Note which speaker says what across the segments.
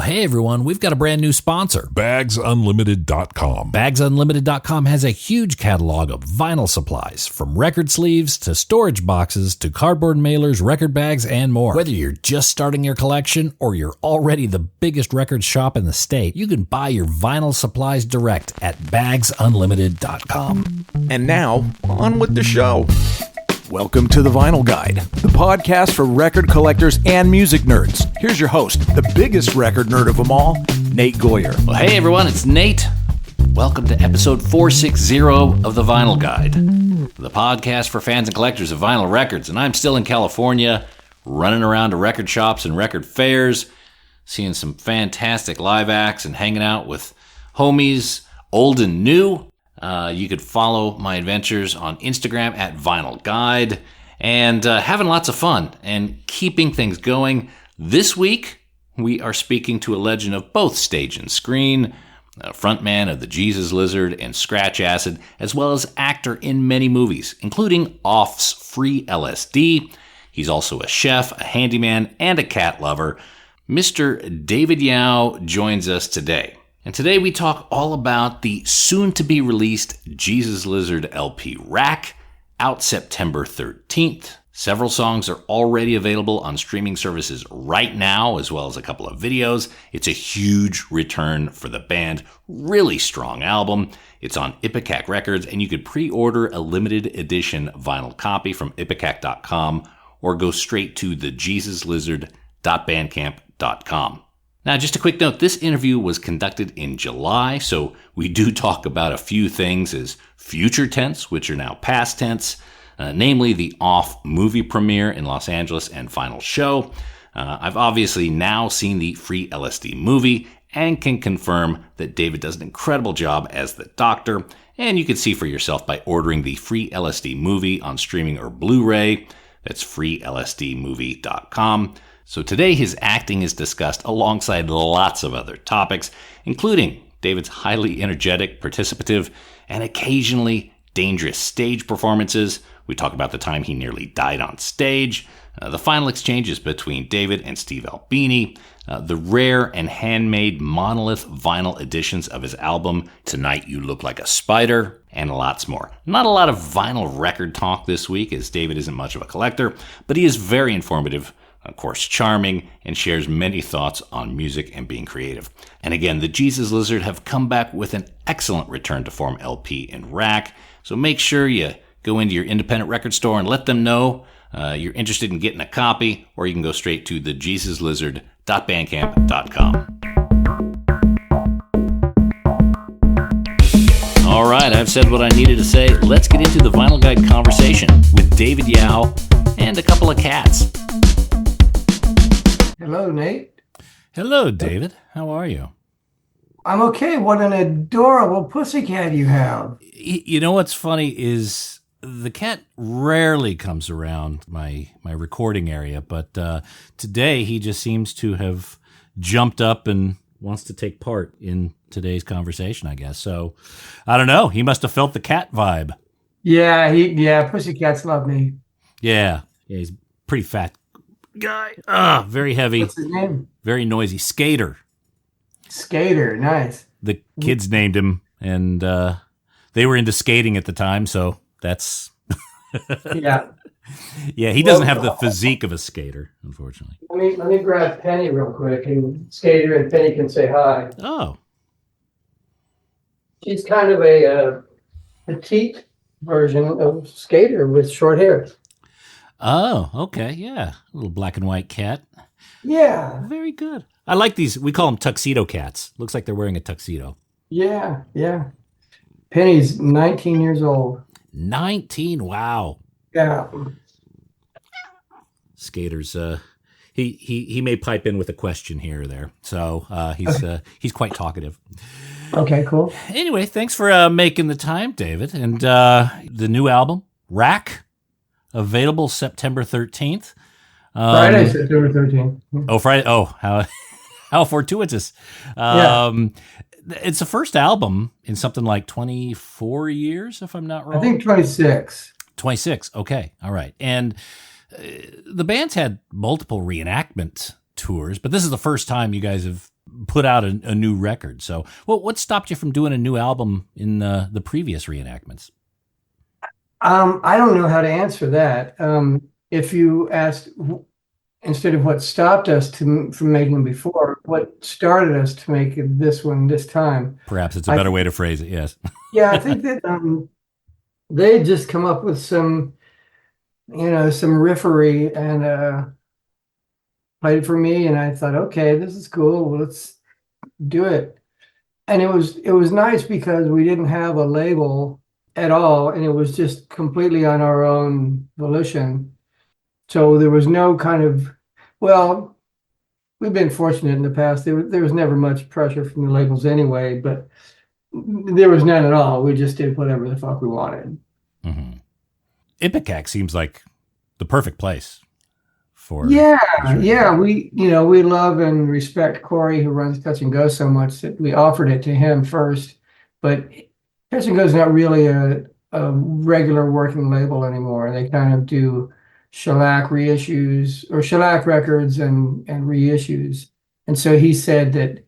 Speaker 1: Well, hey everyone, we've got a brand new sponsor.
Speaker 2: BagsUnlimited.com.
Speaker 1: BagsUnlimited.com has a huge catalog of vinyl supplies, from record sleeves to storage boxes to cardboard mailers, record bags, and more. Whether you're just starting your collection or you're already the biggest record shop in the state, you can buy your vinyl supplies direct at BagsUnlimited.com.
Speaker 3: And now, on with the show.
Speaker 4: Welcome to The Vinyl Guide, the podcast for record collectors and music nerds. Here's your host, the biggest record nerd of them all, Nate Goyer.
Speaker 1: Well, hey everyone, it's Nate. Welcome to episode 460 of The Vinyl Guide, the podcast for fans and collectors of vinyl records. And I'm still in California, running around to record shops and record fairs, seeing some fantastic live acts and hanging out with homies, old and new. You could follow my adventures on Instagram at Vinyl Guide, and having lots of fun and keeping things going. This week, we are speaking to a legend of both stage and screen, a frontman of the Jesus Lizard and Scratch Acid, as well as actor in many movies, including Off's Free L.S.D. He's also a chef, a handyman, and a cat lover. Mr. David Yao joins us today. And today we talk all about the soon-to-be-released Jesus Lizard LP Rack, out September 13th. Several songs are already available on streaming services right now, as well as a couple of videos. It's a huge return for the band. Really strong album. It's on Ipecac Records, and you could pre-order a limited edition vinyl copy from Ipecac.com or go straight to thejesuslizard.bandcamp.com. Now, just a quick note, this interview was conducted in July, so we do talk about a few things as future tense, which are now past tense, namely the Off movie premiere in Los Angeles and final show. I've obviously now seen the Free L.S.D. movie and can confirm that David does an incredible job as the Doctor, and you can see for yourself by ordering the Free L.S.D. movie on streaming or Blu-ray. That's freelsdmovie.com. So today his acting is discussed alongside lots of other topics, including David's highly energetic, participative, and occasionally dangerous stage performances. We talk about the time he nearly died on stage, the final exchanges between David and Steve Albini, the rare and handmade Monolith vinyl editions of his album, Tonight You Look Like a Spider, and lots more. Not a lot of vinyl record talk this week, as David isn't much of a collector, but he is very informative, of course, charming, and shares many thoughts on music and being creative. And again, the Jesus Lizard have come back with an excellent return to form LP in Rack, so make sure you go into your independent record store and let them know you're interested in getting a copy, or you can go straight to thejesuslizard.bandcamp.com. All right, I've said what I needed to say. Let's get into the Vinyl Guide conversation with David Yao and a couple of cats.
Speaker 5: Hello, Nate.
Speaker 1: Hello, David. How are you?
Speaker 5: I'm okay. What an adorable pussycat you have.
Speaker 1: You know what's funny is the cat rarely comes around my recording area, but today he just seems to have jumped up and wants to take part in today's conversation, I guess. So, I don't know. He must have felt the cat vibe.
Speaker 5: Yeah, pussycats love me.
Speaker 1: Yeah, he's a pretty fat guy. Very heavy.
Speaker 5: What's his name?
Speaker 1: Very noisy. Skater.
Speaker 5: Skater, nice.
Speaker 1: The kids named him, and they were into skating at the time, so that's...
Speaker 5: Yeah.
Speaker 1: Yeah, he doesn't have the physique of a skater, unfortunately.
Speaker 5: Let me grab Penny real quick, and Skater and Penny can say hi.
Speaker 1: Oh.
Speaker 5: She's kind of a petite version of Skater with short hair.
Speaker 1: Oh, okay, yeah. A little black and white cat.
Speaker 5: Yeah.
Speaker 1: Very good. I like these. We call them tuxedo cats. Looks like they're wearing a tuxedo.
Speaker 5: Yeah. Penny's 19 years old.
Speaker 1: 19? Wow.
Speaker 5: Yeah.
Speaker 1: Skater's, he may pipe in with a question here or there. So he's quite talkative.
Speaker 5: Okay, cool.
Speaker 1: Anyway, thanks for making the time, David. And the new album, Rack, available September 13th.
Speaker 5: Friday, September 13th.
Speaker 1: Oh, Friday. Oh, how fortuitous. It's the first album in something like 24 years, if I'm not wrong.
Speaker 5: I think 26.
Speaker 1: 26. Okay. All right. And the band's had multiple reenactment tours, but this is the first time you guys have put out a new record. So what stopped you from doing a new album in the previous reenactments?
Speaker 5: I don't know how to answer that. If you asked, instead of what stopped us from making before, what started us to make this one this time?
Speaker 1: Perhaps it's a better way to phrase it, yes.
Speaker 5: Yeah, I think that they had just come up with some riffery and played it for me, and I thought, okay, this is cool. Well, let's do it. And it was nice because we didn't have a label at all, and it was just completely on our own volition. So there was no kind of, well, we've been fortunate in the past. There was never much pressure from the labels anyway, but there was none at all. We just did whatever the fuck we wanted.
Speaker 1: Mm-hmm. Ipecac seems like the perfect place for.
Speaker 5: Yeah. We love and respect Corey, who runs Touch and Go, so much that we offered it to him first. But Touch and Go is not really a regular working label anymore. They kind of do shellac reissues or shellac records and reissues. And so he said that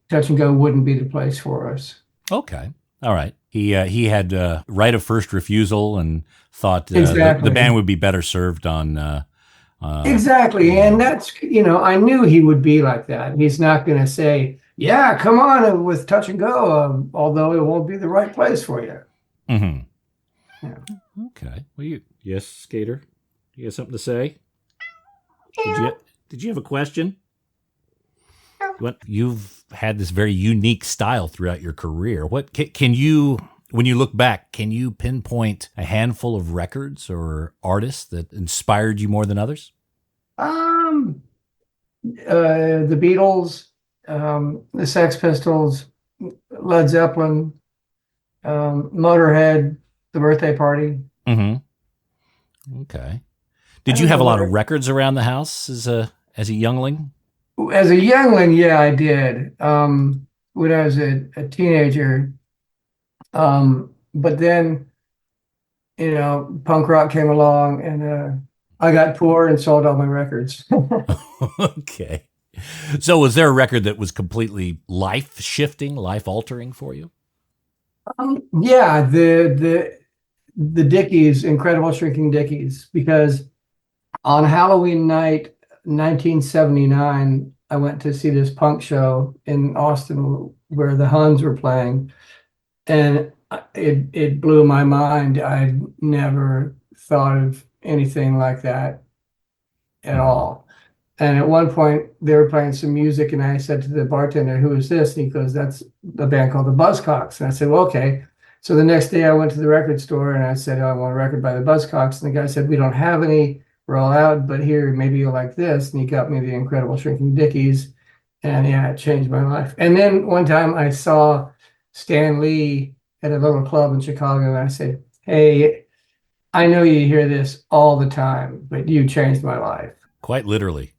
Speaker 5: Touch and Go wouldn't be the place for us.
Speaker 1: Okay. All right. He had right of first refusal and thought
Speaker 5: exactly.
Speaker 1: the band would be better served on.
Speaker 5: Exactly. And that's, I knew he would be like that. He's not going to say, yeah, come on with Touch and Go, although it won't be the right place for you.
Speaker 1: Mm-hmm.
Speaker 5: Yeah.
Speaker 1: Okay. Well, yes, Skater, you got something to say? Did you have a question? You've had this very unique style throughout your career. What can you, when you look back, can you pinpoint a handful of records or artists that inspired you more than others?
Speaker 5: The Beatles, the Sex Pistols, Led Zeppelin, Motorhead, The Birthday Party.
Speaker 1: Mm-hmm. Okay. Did you have a lot of records around the house as a youngling?
Speaker 5: As a youngling, yeah, I did. When I was a teenager. But then, punk rock came along and I got poor and sold all my records.
Speaker 1: Okay. So was there a record that was completely life-shifting, life-altering for you?
Speaker 5: Yeah, the Dickies, Incredible Shrinking Dickies, because on Halloween night, 1979, I went to see this punk show in Austin where the Huns were playing, and it blew my mind. I'd never thought of anything like that at all. And at one point, they were playing some music, and I said to the bartender, "Who is this?" And he goes, "That's a band called the Buzzcocks." And I said, "Well, okay." So the next day, I went to the record store, and I said, "Oh, I want a record by the Buzzcocks." And the guy said, "We don't have any. We're all out, but here, maybe you'll like this." And he got me the Incredible Shrinking Dickies, and yeah, it changed my life. And then one time, I saw Stan Lee at a little club in Chicago, and I said, "Hey, I know you hear this all the time, but you changed my life."
Speaker 1: Quite literally.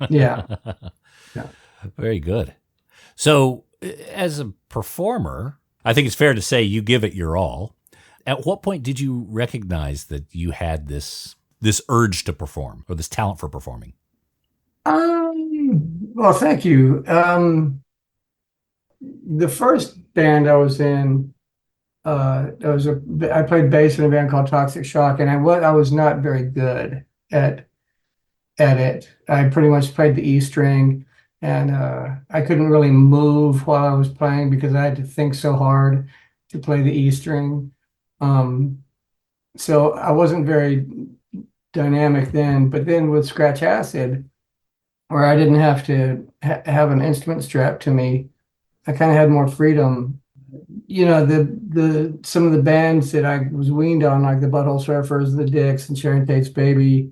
Speaker 5: Yeah. Yeah.
Speaker 1: Very good. So as a performer, I think it's fair to say you give it your all. At what point did you recognize that you had this urge to perform or this talent for performing?
Speaker 5: Well, thank you. The first band I was in, I played bass in a band called Toxic Shock, and I was not very good at it. I pretty much played the E string, and I couldn't really move while I was playing because I had to think so hard to play the E string. So I wasn't very dynamic then. But then with Scratch Acid, where I didn't have to have an instrument strapped to me, I kind of had more freedom. The some of the bands that I was weaned on, like the Butthole Surfers, the Dicks, and Sharon Tate's Baby,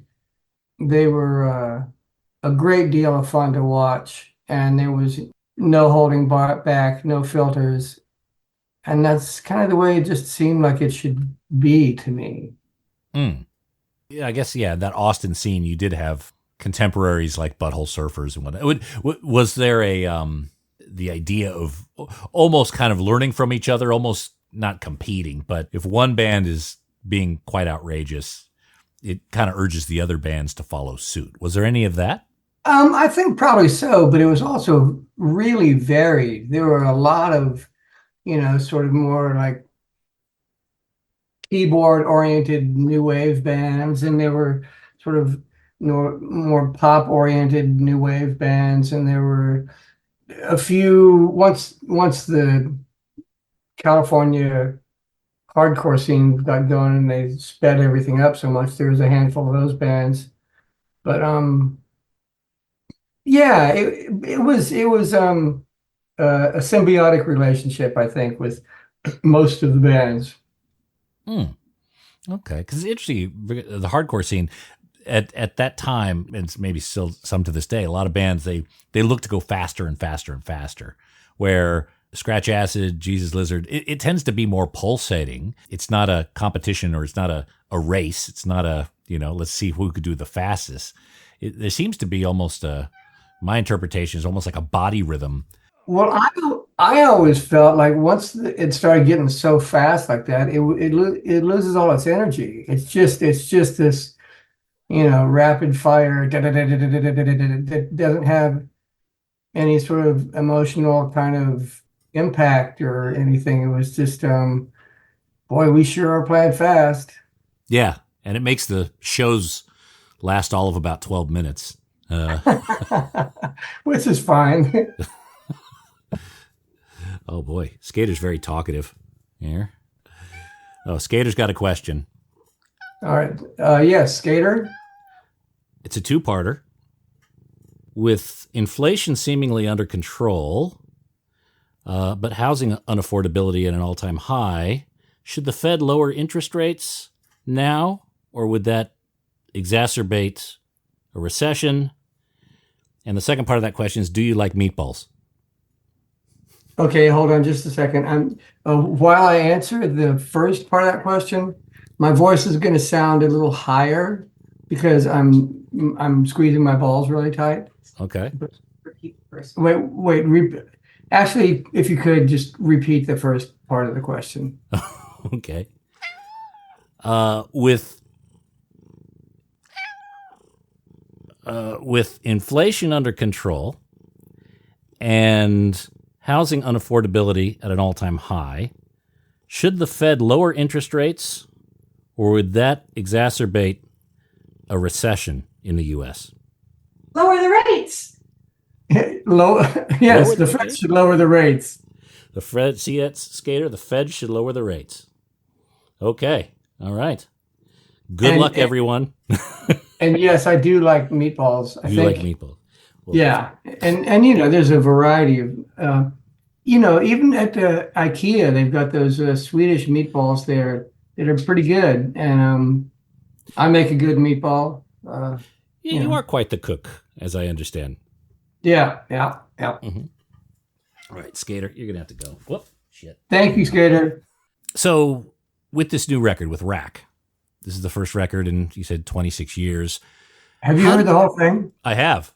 Speaker 5: they were a great deal of fun to watch, and there was no holding back, no filters, and that's kind of the way it just seemed like it should be to me.
Speaker 1: Yeah, I guess, yeah, that Austin scene, you did have contemporaries like Butthole Surfers and whatnot. Was there the idea of almost kind of learning from each other, almost not competing, but if one band is being quite outrageous, it kind of urges the other bands to follow suit. Was there any of that?
Speaker 5: I think probably so, but it was also really varied. There were a lot of, sort of more like keyboard oriented new wave bands, and there were sort of more pop oriented new wave bands, and there were a few once the California hardcore scene got going and they sped everything up so much, there was a handful of those bands. But yeah, it was a symbiotic relationship, I think, with most of the bands.
Speaker 1: Hmm. Okay, because it's interesting, the hardcore scene at that time, and it's maybe still some to this day, a lot of bands they look to go faster and faster and faster. Where Scratch Acid, Jesus Lizard, it tends to be more pulsating. It's not a competition, or it's not a race. It's not a let's see who could do the fastest. There seems to be almost my interpretation is almost like a body rhythm.
Speaker 5: Well, I always felt like once it started getting so fast like that, it loses all its energy. It's just this, rapid fire that doesn't have any sort of emotional kind of impact or anything. It was just, boy, we sure are playing fast.
Speaker 1: Yeah, and it makes the shows last all of about 12 minutes.
Speaker 5: Which is fine.
Speaker 1: Oh boy, Skater's very talkative here. Oh, Skater's got a question.
Speaker 5: All right. Yes, Skater.
Speaker 1: It's a two-parter. With inflation seemingly under control, but housing unaffordability at an all-time high, should the Fed lower interest rates now, or would that exacerbate a recession? And the second part of that question is, do you like meatballs?
Speaker 5: Okay, hold on just a second. While I answer the first part of that question, my voice is going to sound a little higher because I'm squeezing my balls really tight.
Speaker 1: Okay.
Speaker 5: Wait. Actually, if you could just repeat the first part of the question.
Speaker 1: Okay. With inflation under control and housing unaffordability at an all-time high, should the Fed lower interest rates, or would that exacerbate a recession in the U.S.?
Speaker 6: Lower the rates.
Speaker 5: Yes,
Speaker 1: Lower
Speaker 5: the
Speaker 1: the
Speaker 5: Fed
Speaker 1: rates?
Speaker 5: should lower the rates.
Speaker 1: The Fed, see that, Skater? The Fed should lower the rates. Okay. All right. Good luck, everyone.
Speaker 5: And yes, I do like meatballs. I
Speaker 1: You
Speaker 5: think,
Speaker 1: like meatballs. Well,
Speaker 5: yeah, and there's a variety of, even at the IKEA, they've got those Swedish meatballs there that are pretty good, and I make a good meatball.
Speaker 1: Yeah, you are quite the cook, as I understand.
Speaker 5: Yeah.
Speaker 1: Mm-hmm. All right, Skater, you're going to have to go. Whoop, shit.
Speaker 5: Thank you, Skater.
Speaker 1: So, with this new record, with Rack, this is the first record in, you said, 26 years.
Speaker 5: Have you heard the whole thing?
Speaker 1: I have.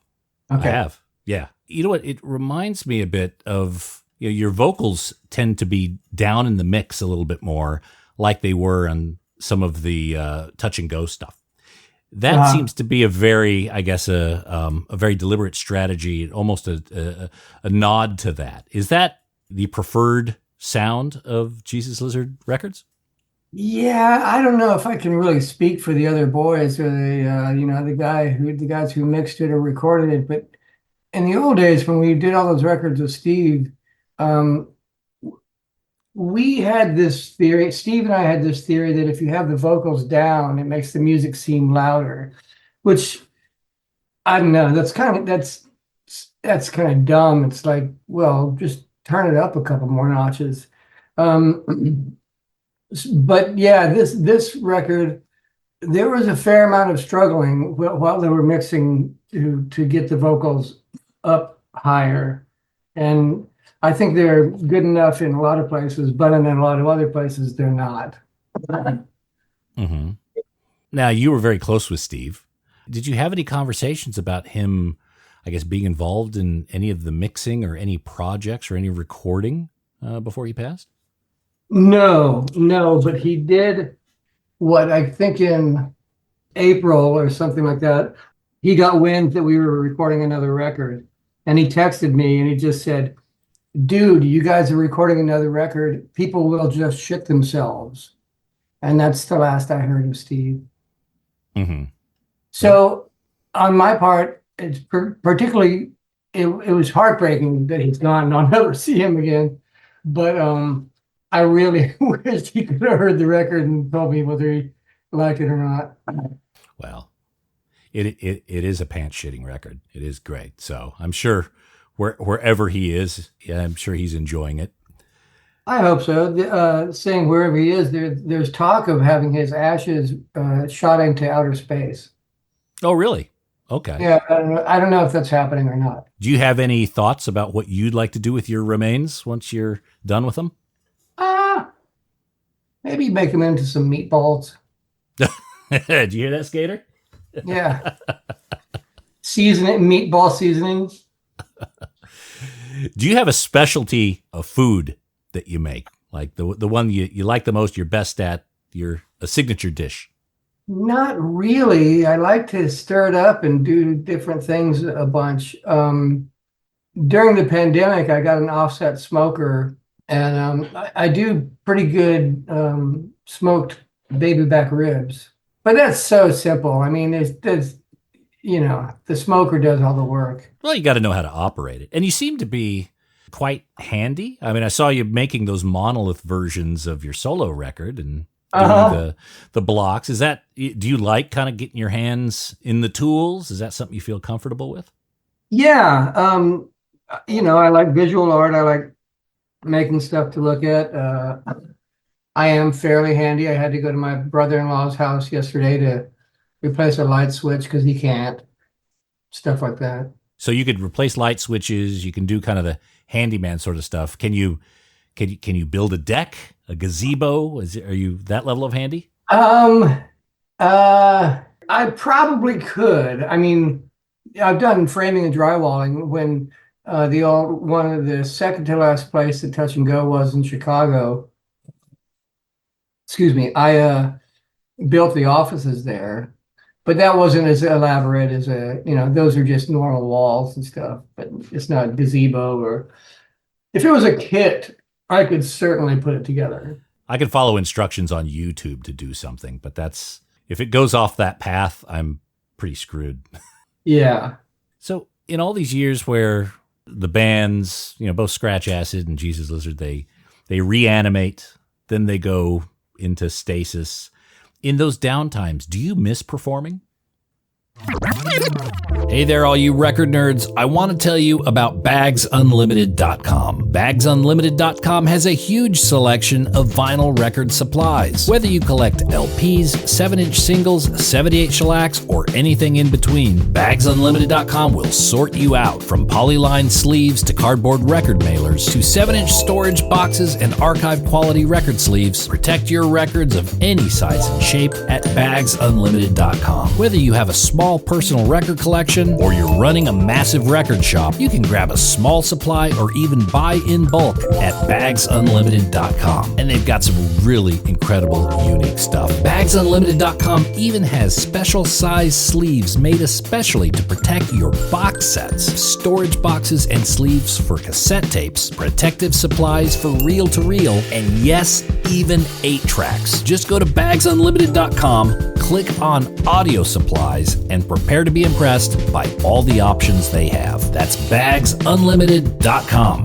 Speaker 5: Okay.
Speaker 1: I have. Yeah. You know what? It reminds me a bit of, your vocals tend to be down in the mix a little bit more, like they were on some of the Touch and Go stuff. That seems to be a very, I guess, a very deliberate strategy, almost a nod to that. Is that the preferred sound of Jesus Lizard Records?
Speaker 5: Yeah, I don't know if I can really speak for the other boys or the guys who mixed it or recorded it, but in the old days when we did all those records with Steve, we had this theory. Steve and I had this theory that if you have the vocals down, it makes the music seem louder, which I don't know. That's kind of dumb. It's like, well, just turn it up a couple more notches. But yeah, this record, there was a fair amount of struggling while they were mixing to get the vocals up higher, and I think they're good enough in a lot of places, but in a lot of other places they're not.
Speaker 1: Mm-hmm. Now, you were very close with Steve. Did you have any conversations about him, I guess, being involved in any of the mixing or any projects or any recording before he passed?
Speaker 5: No, but he did what I think in April or something like that. he got wind that we were recording another record, and he texted me and he just said, dude, you guys are recording another record. People will just shit themselves. And that's the last I heard of Steve.
Speaker 1: Mm-hmm.
Speaker 5: So on my part, it's particularly, it was heartbreaking that he's gone and I'll never see him again. But I really wish he could have heard the record and told me whether he liked it or not.
Speaker 1: Well, it is a pants-shitting record. It is great. So I'm sure wherever he is, I'm sure he's enjoying it.
Speaker 5: I hope so. Saying wherever he is, there's talk of having his ashes shot into outer space.
Speaker 1: Oh, really? Okay.
Speaker 5: Yeah, I don't know if that's happening or not.
Speaker 1: Do you have any thoughts about what you'd like to do with your remains once you're done with them?
Speaker 5: Maybe make them into some meatballs.
Speaker 1: Did you hear that, Skater?
Speaker 5: Yeah. Meatball seasonings.
Speaker 1: Do you have a specialty of food that you make? Like the one you like the most, you're best at, a signature dish?
Speaker 5: Not really. I like to stir it up and do different things a bunch. During the pandemic, I got an offset smoker, and I do pretty good smoked baby back ribs. But that's so simple. I mean, there's the smoker does all the work. Well,
Speaker 1: you got to know how to operate it. And you seem to be quite handy. I mean, I saw you making those Monolith versions of your solo record and doing the blocks. Do you like kind of getting your hands in the tools? Is that something you feel comfortable with?
Speaker 5: Yeah. I like visual art. I like making stuff to look at. I am fairly handy. I had to go to my brother-in-law's house yesterday to replace a light switch because he can't. Stuff like that.
Speaker 1: So you could replace light switches. You can do kind of the handyman sort of stuff. Can you build a deck, a gazebo? Are you that level of handy?
Speaker 5: I probably could. I mean, I've done framing and drywalling when one of the second to last place that Touch and Go was in Chicago. Excuse me. I built the offices there, but that wasn't as elaborate as those are just normal walls and stuff, but it's not a gazebo. Or if it was a kit, I could certainly put it together.
Speaker 1: I could follow instructions on YouTube to do something, but if it goes off that path, I'm pretty screwed.
Speaker 5: Yeah.
Speaker 1: So in all these years where the bands, both Scratch Acid and Jesus Lizard, they reanimate, then they go into stasis. In those downtimes, do you miss performing? Hey there, all you record nerds. I want to tell you about BagsUnlimited.com. BagsUnlimited.com has a huge selection of vinyl record supplies. Whether you collect LPs, 7-inch singles, 78 shellacs, or anything in between, BagsUnlimited.com will sort you out. From polyline sleeves to cardboard record mailers to 7-inch storage boxes and archive quality record sleeves, protect your records of any size and shape at BagsUnlimited.com. Whether you have a small personal record collection or you're running a massive record shop, you can grab a small supply or even buy in bulk at BagsUnlimited.com. And they've got some really incredible, unique stuff. BagsUnlimited.com even has special size sleeves made especially to protect your box sets, storage boxes and sleeves for cassette tapes, protective supplies for reel-to-reel, and yes, even 8-tracks. Just go to BagsUnlimited.com, click on audio supplies, and prepare to be impressed by all the options they have. That's BagsUnlimited.com.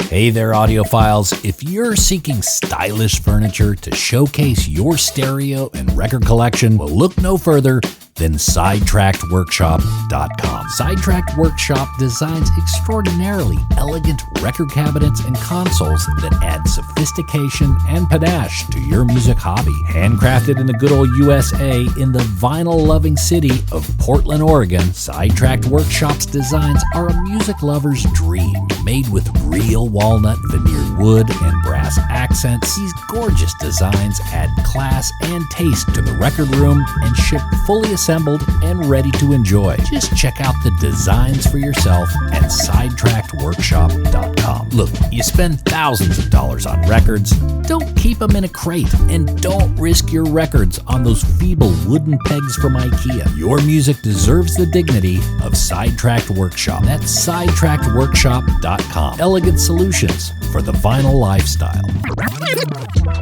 Speaker 1: Hey there, audiophiles. If you're seeking stylish furniture to showcase your stereo and record collection, well, look no further than SidetrackedWorkshop.com. Sidetracked Workshop designs extraordinarily elegant record cabinets and consoles that add sophistication and panache to your music hobby. Handcrafted in the good old USA in the vinyl-loving city of Portland, Oregon, Sidetracked Workshop's designs are a music lover's dream. Made with real walnut veneered wood and brass accents, these gorgeous designs add class and taste to the record room and ship fully assembled and ready to enjoy. Just check out the designs for yourself at sidetrackedworkshop.com. Look, you spend thousands of dollars on records. Don't keep them in a crate, and don't risk your records on those feeble wooden pegs from IKEA. Your music deserves the dignity of Sidetracked Workshop. That's sidetrackedworkshop.com. Elegant solutions for the vinyl lifestyle.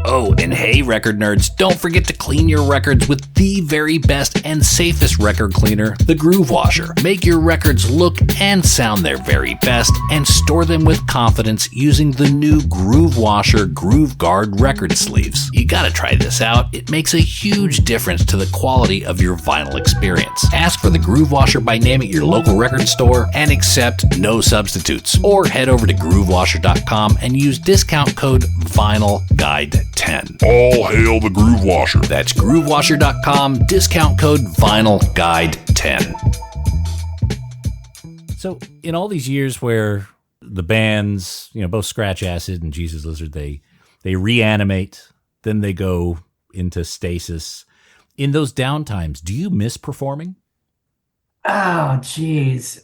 Speaker 1: Oh, and hey, record nerds, don't forget to clean your records with the very best and safest record cleaner, the Groove Washer. Make your records look and sound their very best and store them with confidence using the new Groove Washer Groove Guard record sleeves. You gotta try this out. It makes a huge difference to the quality of your vinyl experience. Ask for the Groove Washer by name at your local record store and accept no substitutes. Or head over to groovewasher.com and use discount code VINYLGUIDE10.
Speaker 2: All hail the Groove Washer.
Speaker 1: That's groovewasher.com, discount code VINYLGUIDE10. So, in all these years where the bands, both Scratch Acid and Jesus Lizard, they reanimate, then they go into stasis. In those downtimes, do you miss performing?
Speaker 5: Oh, geez.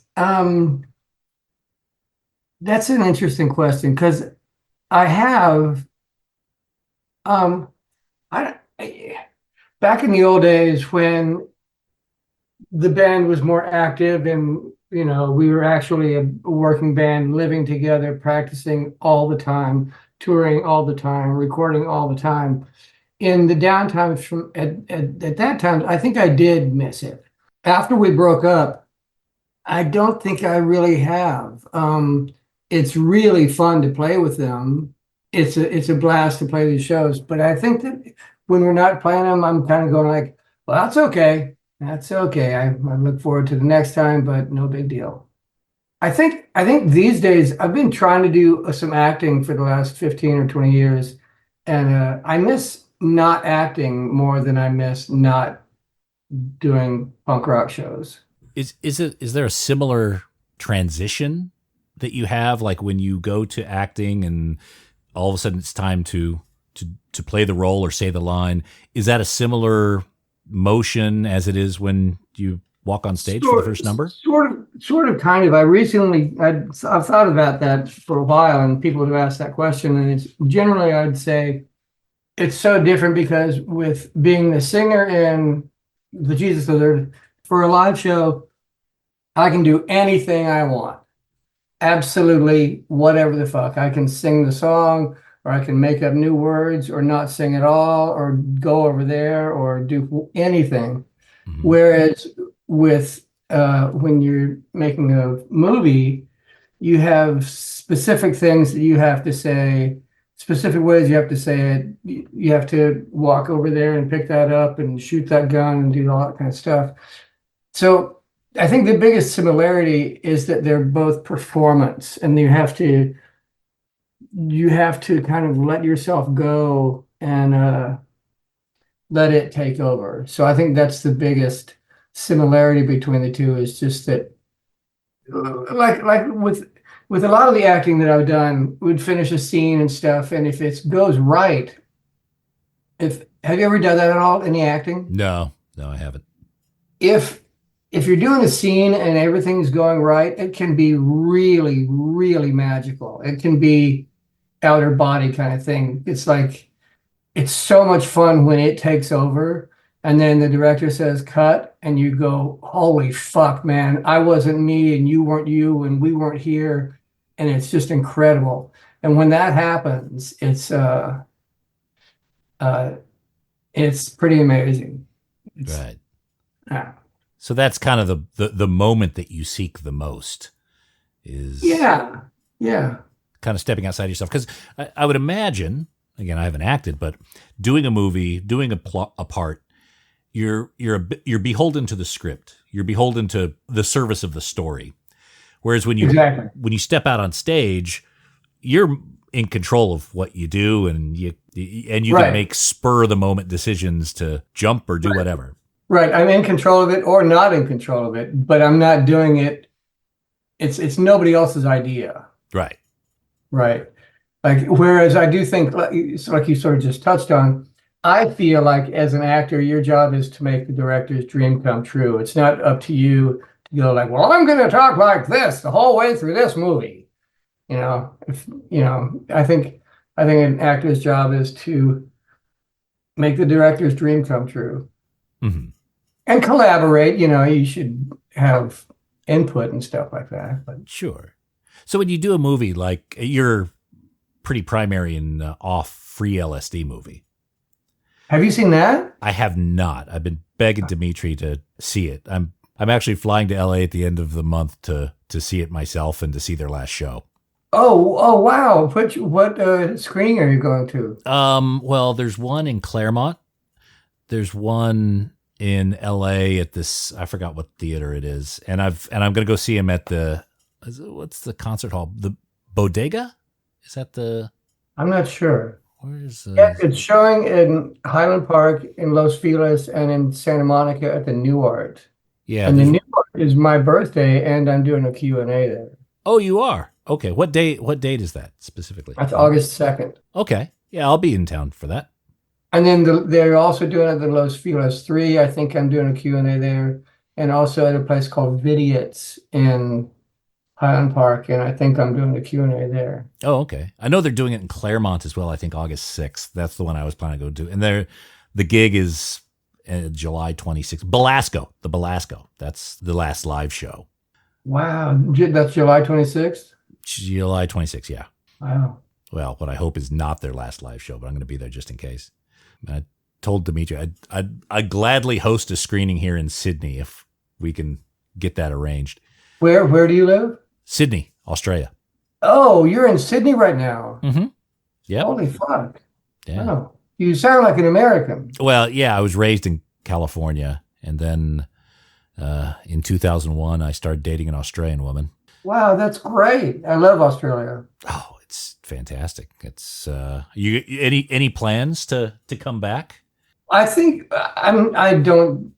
Speaker 5: That's an interesting question because I have, back in the old days when the band was more active and, we were actually a working band, living together, practicing all the time, touring all the time, recording all the time. In the downtimes at that time, I think I did miss it. After we broke up, I don't think I really have. It's really fun to play with them. It's a blast to play these shows. But I think that when we're not playing them, I'm kind of going like, well, that's okay. That's okay. I look forward to the next time, but no big deal. I think these days I've been trying to do some acting for the last 15 or 20 years, and I miss not acting more than I miss not doing punk rock shows.
Speaker 1: Is there a similar transition that you have, like when you go to acting and all of a sudden it's time to play the role or say the line? Is that a similar motion as it is when you walk on stage for the first number?
Speaker 5: Sort of, kind of. I've thought about that for a while, and people have asked that question, and it's generally, I'd say it's so different because with being the singer in the Jesus Lizard, for a live show, I can do anything I want. Absolutely whatever the fuck. I can sing the song, or I can make up new words, or not sing at all, or go over there, or do anything. Mm-hmm. Whereas with when you're making a movie, you have specific things that you have to say, specific ways you have to say it. You have to walk over there and pick that up and shoot that gun and do all that kind of stuff. So I think the biggest similarity is that they're both performance, and you have to kind of let yourself go and let it take over. So I think that's the biggest similarity between the two, is just that, like with a lot of the acting that I've done, we'd finish a scene and stuff, and if it goes right, have you ever done that at all, any acting?
Speaker 1: No, I haven't.
Speaker 5: If you're doing a scene and everything's going right, it can be really, really magical. It can be outer body kind of thing. It's like, it's so much fun when it takes over and then the director says cut and you go, holy fuck, man, I wasn't me and you weren't you and we weren't here. And it's just incredible. And when that happens, it's pretty amazing.
Speaker 1: Right.
Speaker 5: Yeah.
Speaker 1: So that's kind of the moment that you seek the most is
Speaker 5: yeah
Speaker 1: kind of stepping outside yourself. Because I would imagine, again, I haven't acted, but doing a movie, doing a part, you're beholden to the script. You're beholden to the service of the story. Whereas when you step out on stage, you're in control of what you do, and you can make spur of the moment decisions to jump or do whatever.
Speaker 5: Right. I'm in control of it or not in control of it, but I'm not doing it. It's nobody else's idea.
Speaker 1: Right.
Speaker 5: Right. Like, whereas I do think, like you sort of just touched on, I feel like as an actor, your job is to make the director's dream come true. It's not up to you to go like, well, I'm going to talk like this the whole way through this movie. I think an actor's job is to make the director's dream come true
Speaker 1: Mm-hmm.
Speaker 5: and collaborate. You should have input and stuff like that. But
Speaker 1: Sure. So when you do a movie like you're pretty primary in off free L.S.D. movie.
Speaker 5: have you seen that?
Speaker 1: I have not. I've been begging Dimitri to see it. I'm actually flying to L.A. at the end of the month to see it myself and to see their last show.
Speaker 5: Oh, wow. What screening are you going to?
Speaker 1: Well, there's one in Claremont. There's one in LA at this, I forgot what theater it is. And I'm going to go see him at what's the concert hall? The Bodega? Is that
Speaker 5: I'm not sure.
Speaker 1: where's
Speaker 5: Yeah, it's showing in Highland Park, in Los Feliz, and in Santa Monica at the New Art.
Speaker 1: Yeah.
Speaker 5: And the New Art is my birthday, and I'm doing a Q&A there.
Speaker 1: Oh, you are? Okay. What date is that specifically?
Speaker 5: That's August 2nd.
Speaker 1: Okay. Yeah, I'll be in town for that.
Speaker 5: And then they're also doing it at the Los Feliz 3. I think I'm doing a Q&A there. And also at a place called Vidiots in Highland Park. And I think I'm doing a Q&A there.
Speaker 1: Oh, okay. I know they're doing it in Claremont as well. I think August 6th. That's the one I was planning to go to. And the gig is July 26th. The Belasco. That's the last live show.
Speaker 5: Wow. That's July 26th?
Speaker 1: July 26th, yeah.
Speaker 5: Wow.
Speaker 1: Well, what I hope is not their last live show, but I'm going to be there just in case. I told Dimitri I'd gladly host a screening here in Sydney if we can get that arranged.
Speaker 5: Where do you live?
Speaker 1: Sydney, Australia.
Speaker 5: Oh, you're in Sydney right now.
Speaker 1: Mm-hmm. Yep.
Speaker 5: Holy fuck.
Speaker 1: Yeah.
Speaker 5: Oh, you sound like an American.
Speaker 1: Well, yeah, I was raised in California, and then in 2001, I started dating an Australian woman.
Speaker 5: Wow, that's great. I love Australia.
Speaker 1: Oh, it's fantastic. It's you any plans to come back?
Speaker 5: I think I don't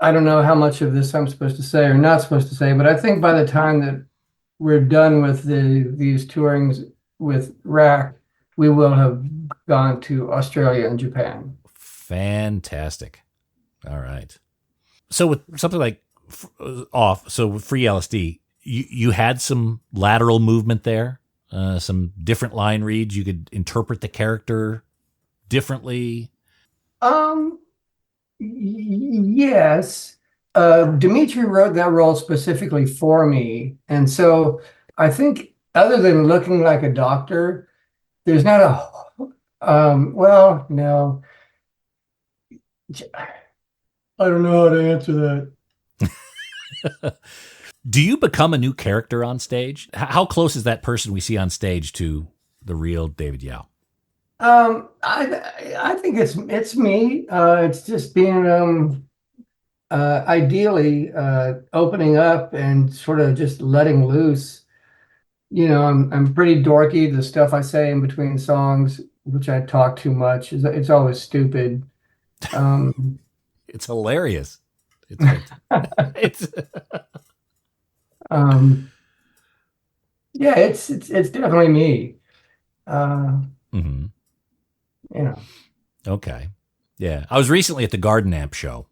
Speaker 5: know how much of this I'm supposed to say or not supposed to say, but I think by the time that we're done with these tourings with Rack, we will have gone to Australia and Japan.
Speaker 1: Fantastic. All right. So with something like with free LSD, you had some lateral movement there, some different line reads. You could interpret the character differently.
Speaker 5: Yes. Dimitri wrote that role specifically for me. And so I think other than looking like a doctor, there's not well, no. I don't know how to answer that.
Speaker 1: Do you become a new character on stage? How close is that person we see on stage to the real David Yao?
Speaker 5: I think it's me. It's just being ideally opening up and sort of just letting loose. I'm pretty dorky. The stuff I say in between songs, which I talk too much, it's always stupid.
Speaker 1: It's hilarious. It's
Speaker 5: yeah, it's definitely me.
Speaker 1: Mm-hmm. Okay. Yeah. I was recently at the Garden Amp show.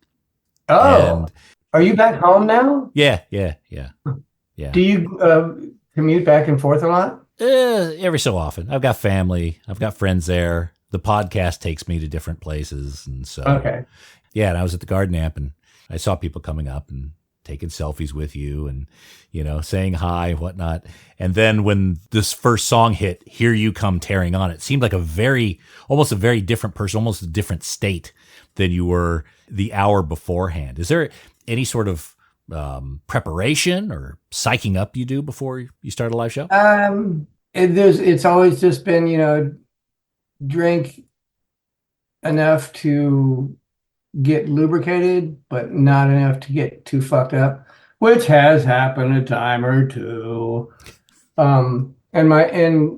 Speaker 5: Oh, are you back home now?
Speaker 1: Yeah.
Speaker 5: Do you commute back and forth a lot?
Speaker 1: Every so often. I've got family. I've got friends there. The podcast takes me to different places. And so,
Speaker 5: okay.
Speaker 1: Yeah. And I was at the Garden Amp and I saw people coming up and taking selfies with you and, saying hi, whatnot. And then when this first song hit, Here You Come Tearing On, it seemed like almost a very different person, almost a different state than you were the hour beforehand. Is there any sort of preparation or psyching up you do before you start a live show?
Speaker 5: It's always just been, drink enough to get lubricated, but not enough to get too fucked up, which has happened a time or two. And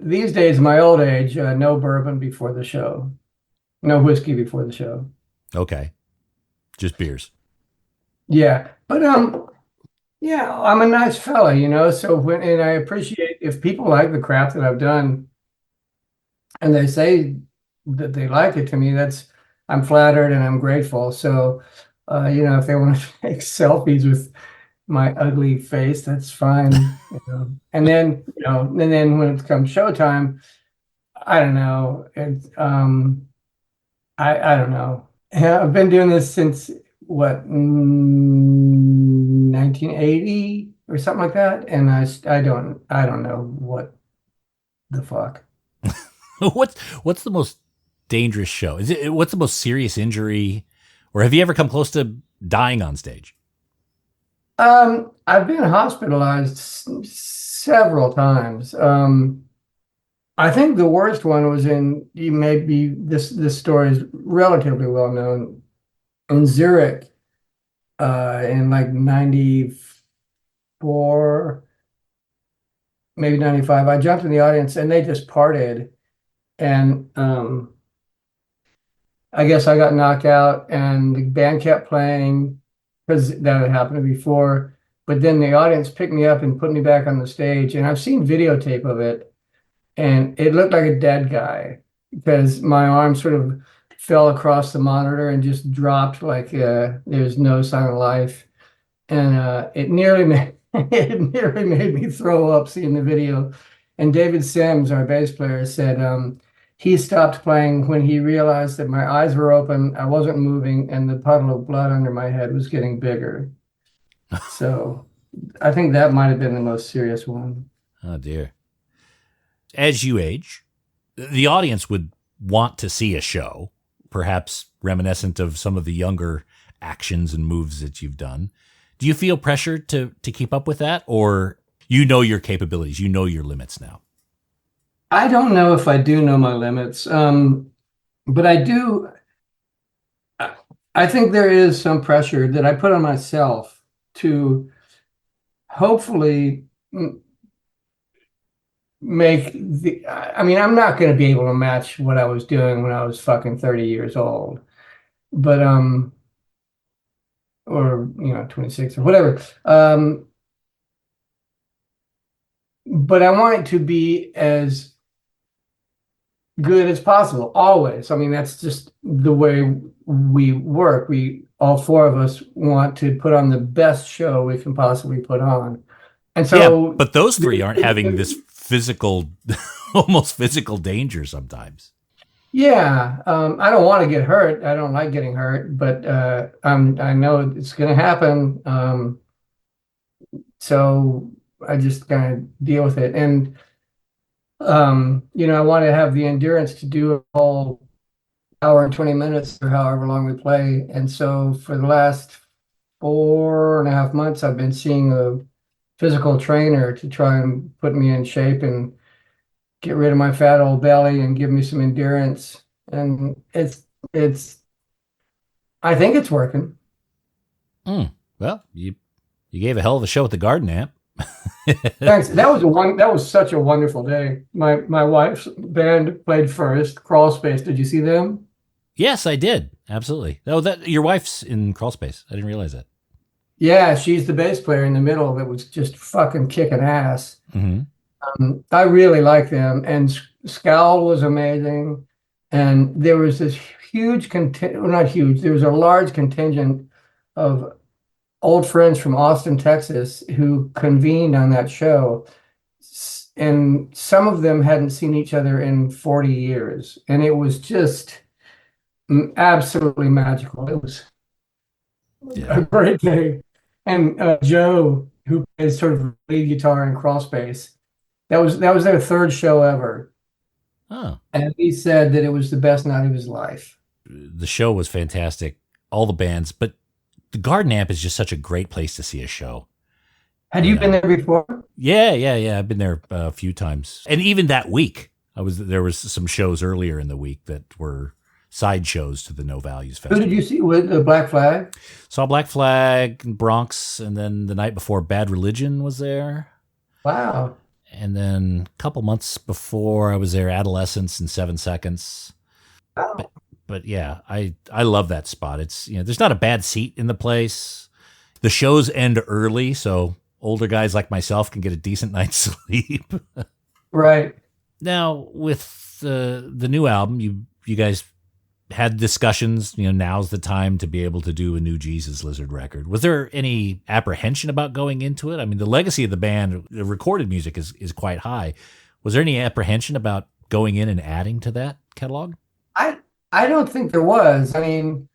Speaker 5: these days, my old age, no bourbon before the show, no whiskey before the show.
Speaker 1: Okay, just beers.
Speaker 5: Yeah, but yeah, I'm a nice fella, so and I appreciate if people like the crap that I've done and they say that they like it, to me, I'm flattered and I'm grateful. So, if they want to take selfies with my ugly face, that's fine. And then when it comes showtime, I don't know. I don't know. Yeah, I've been doing this since what, 1980 or something like that, and I don't know what the fuck.
Speaker 1: What's the most dangerous show? What's the most serious injury, or have you ever come close to dying on stage?
Speaker 5: I've been hospitalized several times. I think the worst one was this story is relatively well known, in Zurich, in like 94, maybe 95. I jumped in the audience and they just parted. And I guess I got knocked out and the band kept playing because that had happened before. But then the audience picked me up and put me back on the stage. And I've seen videotape of it. And it looked like a dead guy because my arm sort of fell across the monitor and just dropped like there's no sign of life. And it nearly made me throw up seeing the video. And David Sims, our bass player, said he stopped playing when he realized that my eyes were open, I wasn't moving, and the puddle of blood under my head was getting bigger. So I think that might have been the most serious one.
Speaker 1: Oh, dear. As you age, the audience would want to see a show, perhaps reminiscent of some of the younger actions and moves that you've done. Do you feel pressure to keep up with that, or you know your capabilities, you know your limits now?
Speaker 5: I don't know if I do know my limits, but I do. I think there is some pressure that I put on myself to hopefully I'm not going to be able to match what I was doing when I was fucking 30 years old, but, or, 26 or whatever. But I want it to be as good as possible, always. I mean, that's just the way we work. All four of us want to put on the best show we can possibly put on. And so,
Speaker 1: yeah, but those three aren't having this physical, almost physical danger sometimes.
Speaker 5: Yeah, I don't want to get hurt. I don't like getting hurt, but I know it's going to happen. So I just kind of deal with it. And, I want to have the endurance to do a whole hour and 20 minutes or however long we play. And so for the last 4.5 months, I've been seeing a physical trainer to try and put me in shape and get rid of my fat old belly and give me some endurance. And I think it's working.
Speaker 1: Well, you gave a hell of a show at the Garden Amp.
Speaker 5: Thanks. That was such a wonderful day. My wife's band played first, Crawl Space. Did you see them?
Speaker 1: Yes, I did. Absolutely. Oh, your wife's in Crawl Space. I didn't realize that.
Speaker 5: Yeah, she's the bass player in the middle that was just fucking kicking ass.
Speaker 1: Mm-hmm.
Speaker 5: I really like them. And Scowl was amazing. And there was this huge not huge, there was a large contingent of old friends from Austin, Texas, who convened on that show. And some of them hadn't seen each other in 40 years. And it was just absolutely magical. It was a great day. And Joe, who plays sort of lead guitar in Crawl Space, that was their third show ever.
Speaker 1: Oh.
Speaker 5: And he said that it was the best night of his life.
Speaker 1: The show was fantastic. All the bands, but the Garden Amp is just such a great place to see a show.
Speaker 5: Had you been there before?
Speaker 1: Yeah. I've been there a few times. And even that week, there was some shows earlier in the week that were side shows to the No Values Festival.
Speaker 5: Who did you see with the Black Flag?
Speaker 1: Saw Black Flag, Bronx, and then the night before Bad Religion was there.
Speaker 5: Wow.
Speaker 1: And then a couple months before I was there, Adolescence and 7 Seconds.
Speaker 5: Wow.
Speaker 1: But yeah, I love that spot. It's, there's not a bad seat in the place. The shows end early, so older guys like myself can get a decent night's sleep.
Speaker 5: Right.
Speaker 1: Now, with the new album, you guys had discussions, now's the time to be able to do a new Jesus Lizard record. Was there any apprehension about going into it? I mean, the legacy of the band, the recorded music is quite high. Was there any apprehension about going in and adding to that catalog?
Speaker 5: I don't think there was. I mean,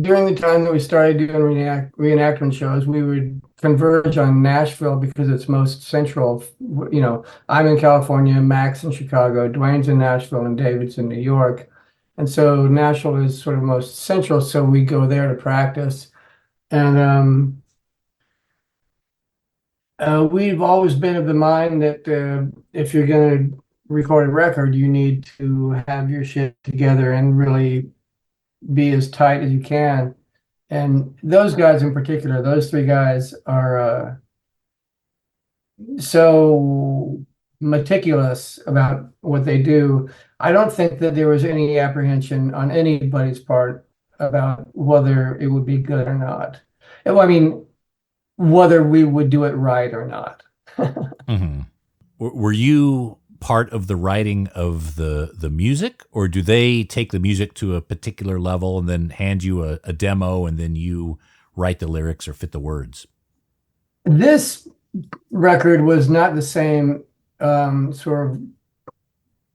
Speaker 5: during the time that we started doing reenactment shows, we would converge on Nashville because it's most central. I'm in California, Mac's in Chicago, Dwayne's in Nashville, and David's in New York. And so Nashville is sort of most central, so we go there to practice. And we've always been of the mind that if you're going to record a record, you need to have your shit together and really be as tight as you can. And those guys in particular, those three guys are so meticulous about what they do. I don't think that there was any apprehension on anybody's part about whether it would be good or not. I mean, whether we would do it right or not.
Speaker 1: Mm-hmm. Were you part of the writing of the music, or do they take the music to a particular level and then hand you a demo and then you write the lyrics or fit the words?
Speaker 5: This record was not the same sort of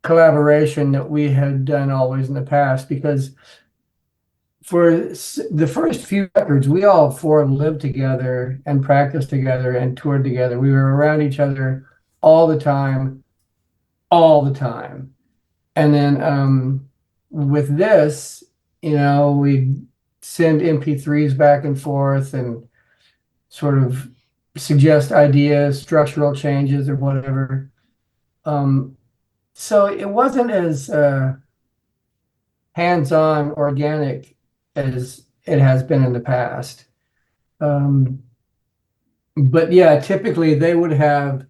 Speaker 5: collaboration that we had done always in the past, because for the first few records, we all four lived together and practiced together and toured together. We were around each other all the time. And then with this, we send MP3s back and forth and sort of suggest ideas, structural changes or whatever. So it wasn't as hands-on, organic as it has been in the past. But yeah, typically they would have,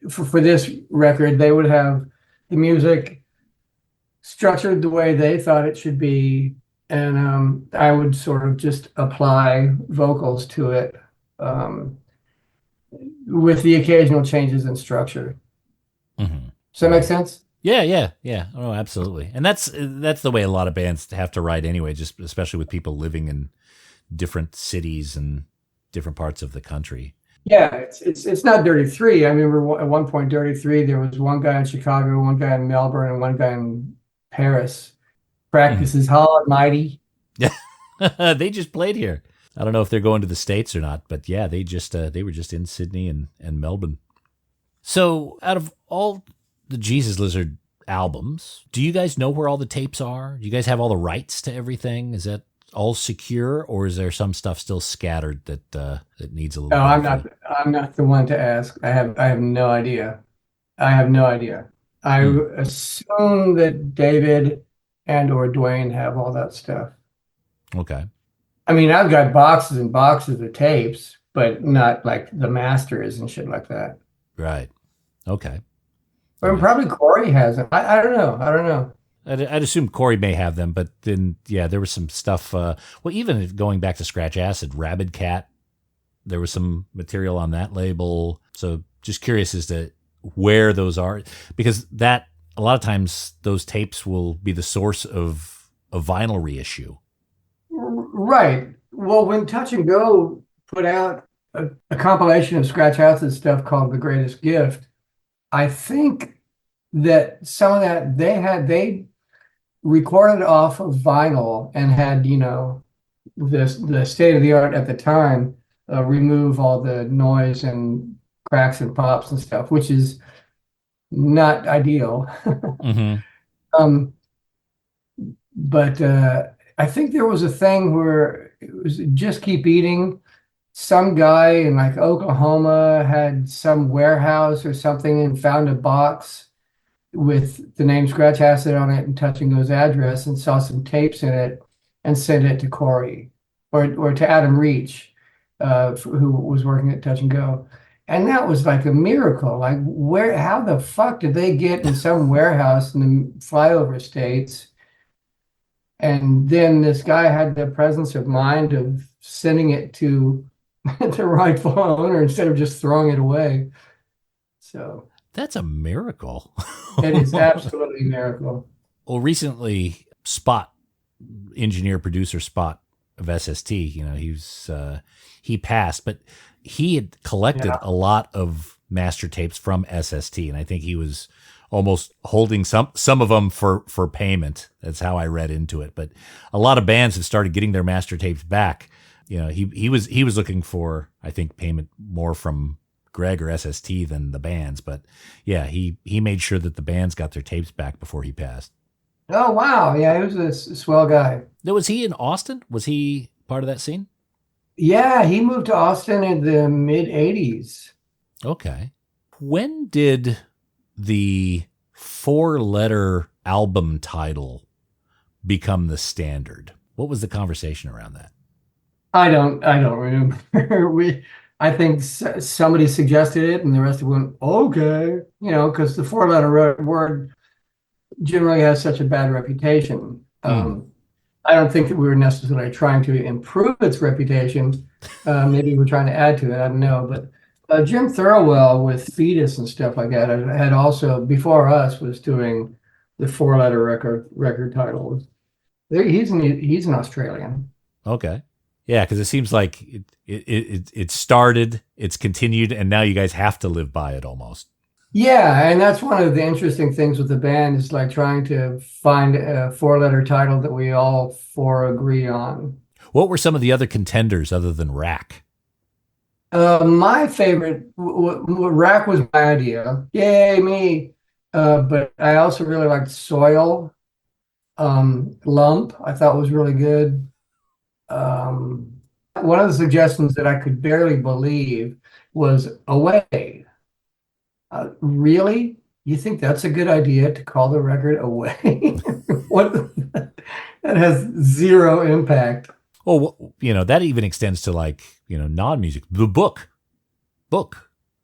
Speaker 5: for this record, they would have the music structured the way they thought it should be, and I would sort of just apply vocals to it with the occasional changes in structure.
Speaker 1: Mm-hmm.
Speaker 5: Does that make sense?
Speaker 1: Yeah. Oh, absolutely. And that's the way a lot of bands have to write anyway, just especially with people living in different cities and different parts of the country.
Speaker 5: Yeah, it's not Dirty Three. I remember at one point, Dirty Three, there was one guy in Chicago, one guy in Melbourne, and one guy in Paris. Practices Hall and Mighty.
Speaker 1: Yeah, they just played here. I don't know if they're going to the States or not, but yeah, they were just in Sydney and Melbourne. So, out of all the Jesus Lizard albums, do you guys know where all the tapes are? Do you guys have all the rights to everything? Is that all secure, or is there some stuff still scattered that needs a little?
Speaker 5: No, I'm not the one to ask. I have no idea. I assume that David and or Dwayne have all that stuff.
Speaker 1: Okay.
Speaker 5: I mean, I've got boxes and boxes of tapes, but not like the masters and shit like that.
Speaker 1: Right. Okay.
Speaker 5: Or probably Corey has them. I don't know.
Speaker 1: I'd assume Corey may have them, but then, yeah, there was some stuff. Well, even going back to Scratch Acid, Rabid Cat, there was some material on that label. So just curious as to where those are, because that a lot of times those tapes will be the source of a vinyl reissue.
Speaker 5: Right. Well, when Touch and Go put out a compilation of Scratch Acid stuff called The Greatest Gift, I think that some of that they recorded off of vinyl and had, the state of the art at the time, remove all the noise and cracks and pops and stuff, which is not ideal.
Speaker 1: Mm-hmm.
Speaker 5: But I think there was a thing where it was Just Keep Eating. Some guy in like Oklahoma had some warehouse or something and found a box with the name Scratch Acid on it and Touch and Go's address, and saw some tapes in it and sent it to Corey or to Adam Reach, who was working at Touch and Go. And that was like a miracle. Like, how the fuck did they get in some warehouse in the flyover states? And then this guy had the presence of mind of sending it to the rightful owner instead of just throwing it away. So
Speaker 1: That's a miracle.
Speaker 5: it is absolutely a miracle.
Speaker 1: Well, recently, Spot, engineer producer Spot of SST, he passed, but he had collected a lot of master tapes from SST, and I think he was almost holding some of them for payment. That's how I read into it. But a lot of bands have started getting their master tapes back. He was looking for, I think, payment more from Greg or SST than the bands. But yeah, he made sure that the bands got their tapes back before he passed.
Speaker 5: Oh, wow. Yeah, he was a swell guy.
Speaker 1: Now, was he in Austin? Was he part of that scene?
Speaker 5: Yeah, he moved to Austin in the mid 80s.
Speaker 1: Okay. When did the 4-letter album title become the standard? What was the conversation around that?
Speaker 5: I don't remember. I think somebody suggested it and the rest of them went, okay, because the 4-letter word generally has such a bad reputation. I don't think that we were necessarily trying to improve its reputation. Maybe we're trying to add to it. I don't know. But Jim Thirlwell with Fetus and stuff like that had also, before us, was doing the 4-letter record titles. He's an Australian.
Speaker 1: Okay. Yeah, because it seems like it started, it's continued, and now you guys have to live by it almost.
Speaker 5: Yeah, and that's one of the interesting things with the band is like trying to find a 4-letter title that we all four agree on.
Speaker 1: What were some of the other contenders other than Rack?
Speaker 5: My favorite, Rack was my idea. Yay, me. But I also really liked Soil. Lump, I thought was really good. One of the suggestions that I could barely believe was Away. Really? You think that's a good idea to call the record Away? What? That has zero impact.
Speaker 1: Oh, that even extends to like, non-music, the book,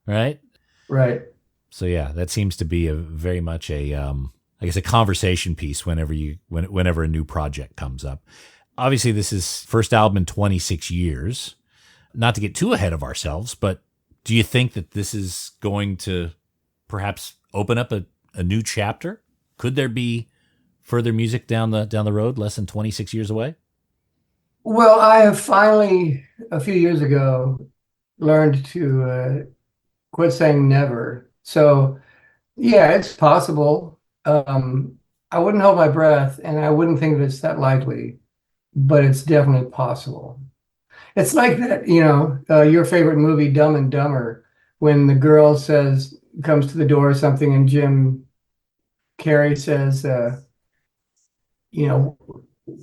Speaker 1: right?
Speaker 5: Right.
Speaker 1: So yeah, that seems to be very much a conversation piece whenever a new project comes up. Obviously, this is first album in 26 years. Not to get too ahead of ourselves, but do you think that this is going to perhaps open up a new chapter? Could there be further music down the road, less than 26 years away?
Speaker 5: Well, I have finally, a few years ago, learned to quit saying never. So, yeah, it's possible. I wouldn't hold my breath, and I wouldn't think that it's that likely, but it's definitely possible. It's like that, your favorite movie, Dumb and Dumber, when the girl comes to the door or something, and Jim Carrey says,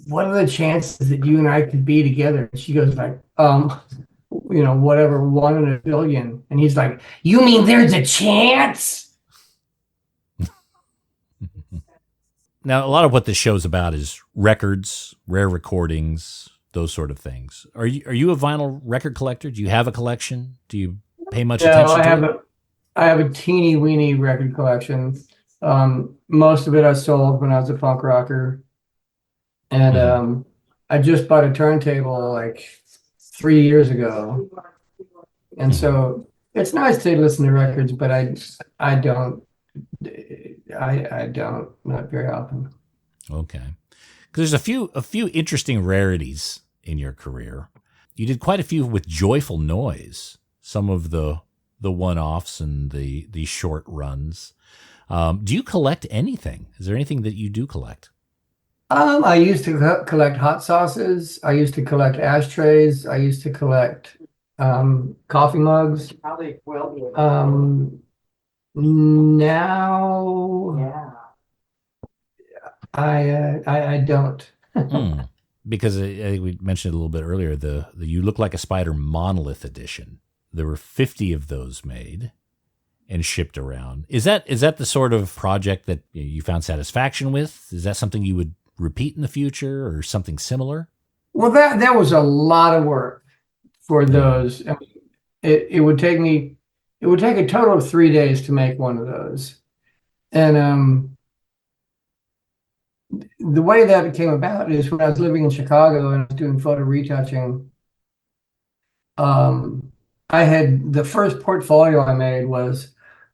Speaker 5: what are the chances that you and I could be together? And she goes like, whatever, 1 in a billion. And he's like, you mean there's a chance?
Speaker 1: Now, a lot of what this show's about is records, rare recordings, those sort of things. Are you a vinyl record collector? Do you have a collection? Do you pay much attention to it?
Speaker 5: I have a teeny weeny record collection. Most of it I sold when I was a punk rocker. And I just bought a turntable like 3 years ago. And so it's nice to listen to records, but I don't, not very often.
Speaker 1: Okay. Because there's a few interesting rarities in your career. You did quite a few with Joyful Noise, some of the one-offs and the short runs. Do you collect anything? Is there anything that you do collect?
Speaker 5: I used to collect hot sauces. I used to collect ashtrays. I used to collect coffee mugs. Now, I don't.
Speaker 1: Because I think we mentioned it a little bit earlier, the You Look Like a Spider Monolith edition. There were 50 of those made and shipped around. Is that the sort of project that you found satisfaction with? Is that something you would repeat in the future or something similar?
Speaker 5: Well, that was a lot of work for those. I mean, it would take a total of 3 days to make one of those. And the way that it came about is when I was living in Chicago and I was doing photo retouching, um, I had the first portfolio I made was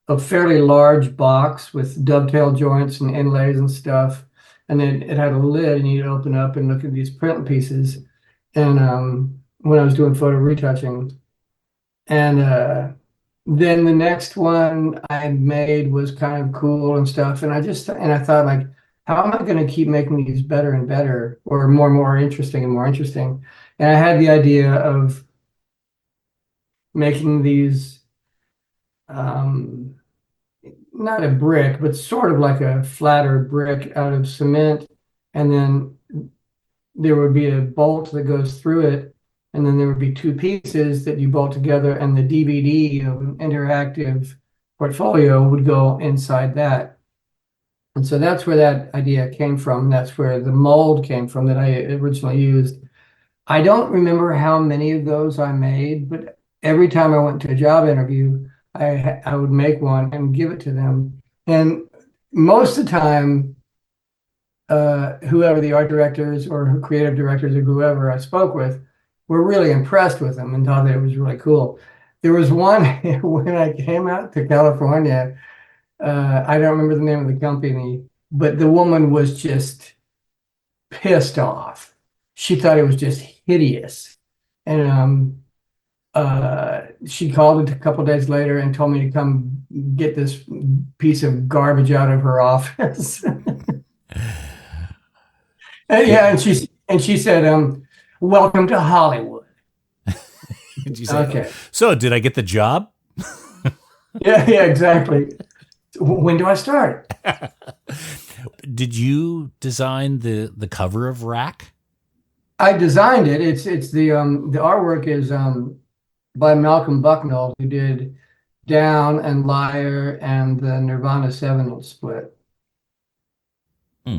Speaker 5: a fairly large box with dovetail joints and inlays and stuff. And then it had a lid and you'd open up and look at these print pieces. And when I was doing photo retouching. And then the next one I made was kind of cool and stuff. And I thought like, how am I going to keep making these better and better or more interesting and more interesting? And I had the idea of making these not a brick, but sort of like a flatter brick out of cement. And then there would be a bolt that goes through it. And then there would be two pieces that you bolt together, and the DVD of an interactive portfolio would go inside that. And so that's where that idea came from. That's where the mold came from that I originally used. I don't remember how many of those I made, but every time I went to a job interview, I would make one and give it to them. And most of the time, whoever the art directors or creative directors or whoever I spoke with were really impressed with them and thought that it was really cool. There was one when I came out to California, I don't remember the name of the company, but the woman was just pissed off. She thought it was just hideous. And she called a couple days later and told me to come get this piece of garbage out of her office. And she said, "Welcome to Hollywood."
Speaker 7: Did you say,
Speaker 5: Okay.
Speaker 7: So did I get the job?
Speaker 5: Yeah, exactly. When do I start?
Speaker 7: Did you design the cover of Rack?
Speaker 5: I designed it. It's the artwork is by Malcolm Bucknell, who did Down and Liar and the Nirvana 7-inch split.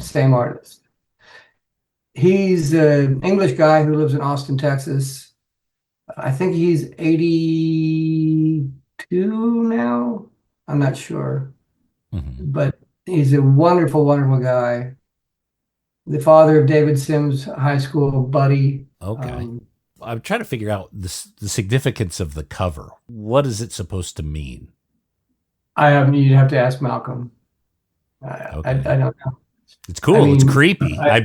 Speaker 5: Same artist. He's an English guy who lives in Austin, Texas. I think he's 82 now. I'm not sure. But he's a wonderful, wonderful guy. The father of David Sims' high school buddy.
Speaker 7: Okay. I'm trying to figure out the significance of the cover. What is it supposed to mean?
Speaker 5: You'd have to ask Malcolm.
Speaker 7: Okay.
Speaker 5: I don't know.
Speaker 7: It's cool.
Speaker 5: I mean,
Speaker 7: it's creepy.
Speaker 5: I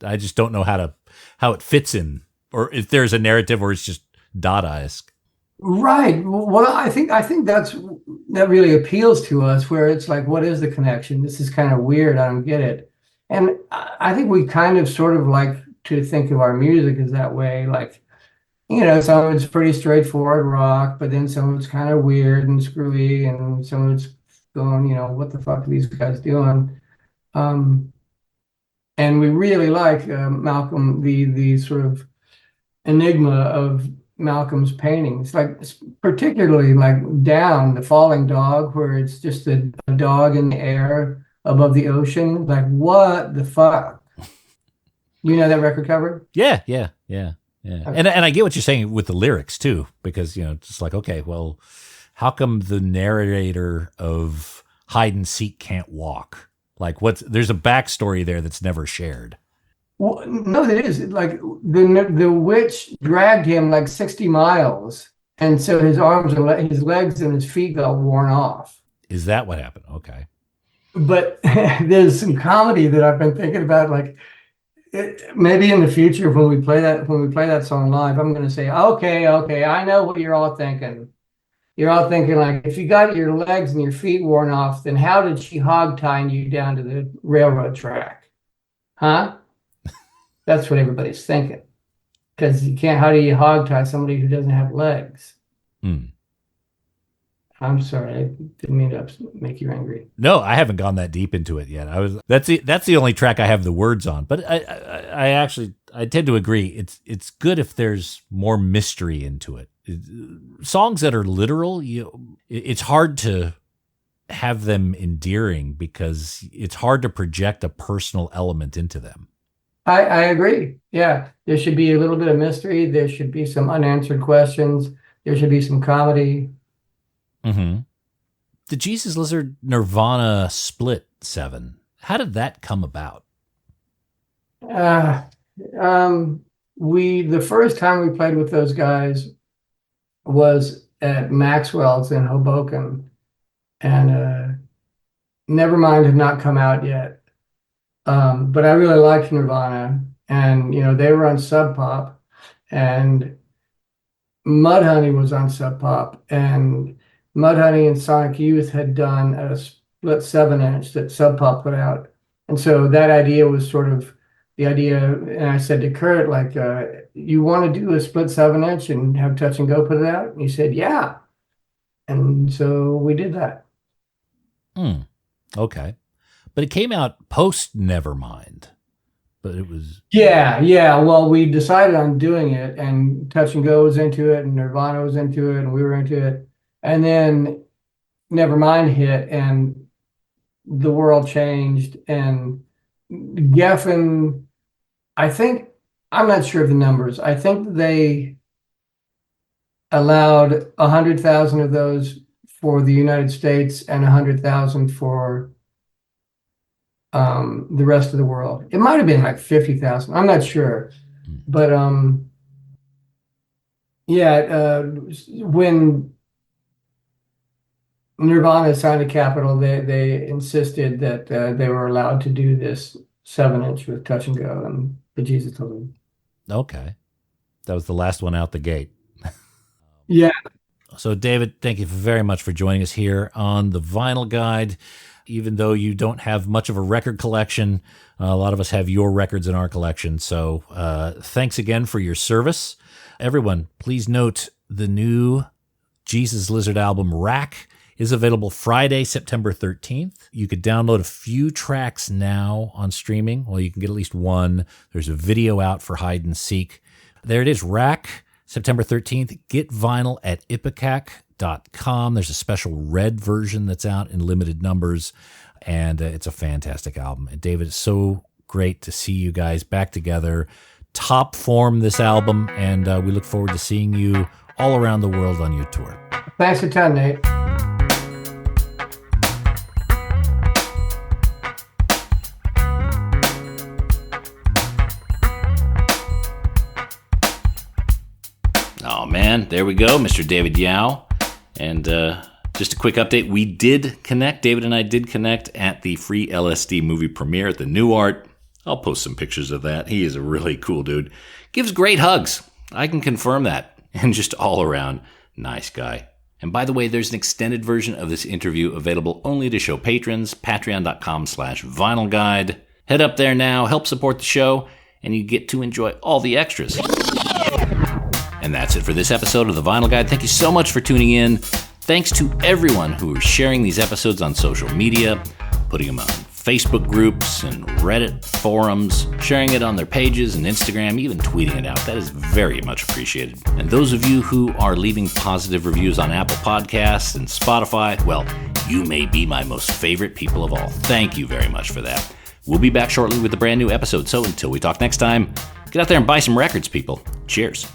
Speaker 7: I just don't know how it fits in, or if there's a narrative, or it's just Dadaist.
Speaker 5: Right. Well, I think that really appeals to us, where it's like, what is the connection? This is kind of weird. I don't get it. And I think we kind of sort of like to think of our music as that way. Like, some of it's pretty straightforward rock, but then some of it's kind of weird and screwy, and some of it's going, what the fuck are these guys doing? And we really like Malcolm, the sort of enigma of Malcolm's paintings, like particularly like Down, the falling dog, where it's just a dog in the air above the ocean. Like, what the fuck? You know that record cover?
Speaker 7: Yeah. Okay. And I get what you're saying with the lyrics too, because it's like, okay, well, how come the narrator of Hide and Seek can't walk? Like, there's a backstory there that's never shared.
Speaker 5: Well, no, it is like the witch dragged him like 60 miles, and so his arms and his legs and his feet got worn off.
Speaker 7: Is that what happened? Okay.
Speaker 5: But there's some comedy that I've been thinking about, like maybe in the future when we play that song live, I'm going to say, okay, I know what you're all thinking. You're all thinking, like, if you got your legs and your feet worn off, then how did she hog tie you down to the railroad track? Huh? That's what everybody's thinking. Because how do you hog tie somebody who doesn't have legs? I'm sorry, I didn't mean to make you angry.
Speaker 7: No, I haven't gone that deep into it yet. That's the only track I have the words on. But I tend to agree. It's good if there's more mystery into it. Songs that are literal, it's hard to have them endearing because it's hard to project a personal element into them.
Speaker 5: I agree. Yeah, there should be a little bit of mystery. There should be some unanswered questions. There should be some comedy.
Speaker 7: Mm-hmm. The Jesus Lizard Nirvana split 7. How did that come about?
Speaker 5: The first time we played with those guys, was at Maxwell's in Hoboken, and Nevermind had not come out yet. But I really liked Nirvana, and they were on Sub Pop, and Mudhoney was on Sub Pop, and Mudhoney and Sonic Youth had done a split 7-inch that Sub Pop put out, and so that idea was sort of the idea. And I said to Kurt, like, you want to do a split 7-inch and have Touch and Go put it out? And he said, yeah, and so we did that.
Speaker 7: Okay. But it came out post Nevermind. But it was...
Speaker 5: Yeah. Well, we decided on doing it, and Touch and Go was into it, and Nirvana was into it, and we were into it. And then Nevermind hit, and the world changed. And Geffen, I'm not sure of the numbers. I think they allowed 100,000 of those for the United States and 100,000 for the rest of the world. It might have been like 50,000. I'm not sure, but when Nirvana signed to Capitol, they insisted that they were allowed to do this 7-inch with Touch and Go and the Jesus Told Me.
Speaker 7: Okay, that was the last one out the gate.
Speaker 5: Yeah.
Speaker 7: So, David, thank you very much for joining us here on the Vinyl Guide. Even though you don't have much of a record collection, a lot of us have your records in our collection. So thanks again for your service. Everyone, please note the new Jesus Lizard album, Rack, is available Friday, September 13th. You could download a few tracks now on streaming. Well, you can get at least one. There's a video out for Hide and Seek. There it is, Rack, September 13th. Get vinyl at Ipecac.com. There's a special red version that's out in limited numbers, and it's a fantastic album. And David, it's so great to see you guys back together. Top form this album, and we look forward to seeing you all around the world on your tour.
Speaker 5: Thanks a ton, Nate.
Speaker 1: Oh man, there we go, Mr. David Yao. And just a quick update, we did connect, David and I did connect at the free L.S.D movie premiere at the New Art. I'll post some pictures of that. He is a really cool dude. Gives great hugs. I can confirm that. And just all around, nice guy. And by the way, there's an extended version of this interview available only to show patrons, patreon.com/vinylguide. Head up there now, help support the show, and you get to enjoy all the extras. And that's it for this episode of The Vinyl Guide. Thank you so much for tuning in. Thanks to everyone who is sharing these episodes on social media, putting them on Facebook groups and Reddit forums, sharing it on their pages and Instagram, even tweeting it out. That is very much appreciated. And those of you who are leaving positive reviews on Apple Podcasts and Spotify, well, you may be my most favorite people of all. Thank you very much for that. We'll be back shortly with a brand new episode. So until we talk next time, get out there and buy some records, people. Cheers.